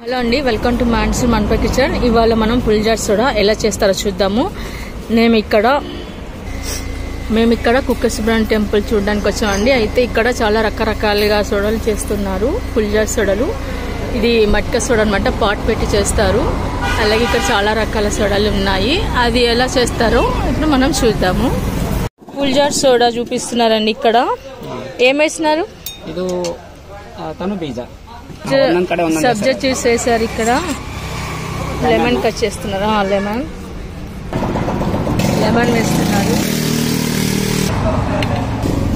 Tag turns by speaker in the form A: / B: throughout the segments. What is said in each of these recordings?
A: Hello అండి, welcome to monsoon మనపై kitchen. ఇవాళ మనం పులిజార్ సోడా ఎలా చేస్తారో చూద్దాము. మేము ఇక్కడ కుక్క సుబ్రహ్మణ్య టెంపుల్ చూడడానికి వచ్చామండి. అయితే ఇక్కడ చాలా రకరకాలుగా సోడాలు చేస్తున్నారు, పులిజార్ సోడాలు. ఇది మట్కా సోడా అనమాట, పాట్ పెట్టి చేస్తారు. అలాగే ఇక్కడ చాలా రకాల సోడాలు ఉన్నాయి. అది ఎలా చేస్తారో ఇప్పుడు మనం చూద్దాము. పులిజార్ సోడా చూపిస్తున్నారండి. ఇక్కడ ఏమేస్తున్నారు? సబ్జా జ్యూస్ వేసారు. ఇక్కడ లెమన్ కట్ చేస్తున్నారు. లెమన్ వేస్తున్నారు.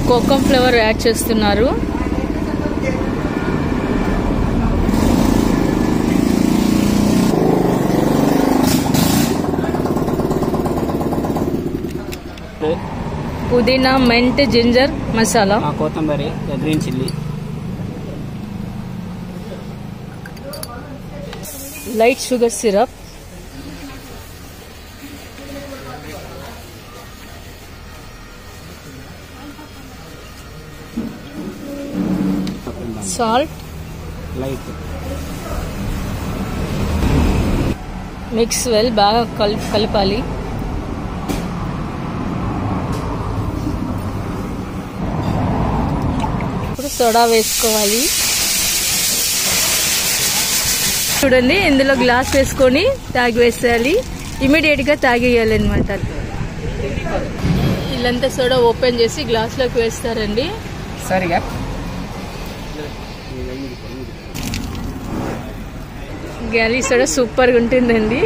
A: కోకం ఫ్లేవర్ యాడ్ చేస్తున్నారు. పుదీనా, మెంట్, జింజర్ మసాలా,
B: కొత్తిమీర, green chilli,
A: light sugar syrup, salt,
B: light
A: mix well, బాగా కలపాలి. ఇప్పుడు సోడా వేసుకోవాలి. చూడండి, ఇందులో గ్లాస్ వేసుకొని తాగివేసేయాలి. ఇమీడియట్ గా తాగేయాలి అనమాట. ఇల్లంతా సోడా ఓపెన్ చేసి గ్లాస్ లోకి వేస్తారండి.
B: సరిగా
A: గ్యాలీ సోడా సూపర్ గా ఉంటుందండి.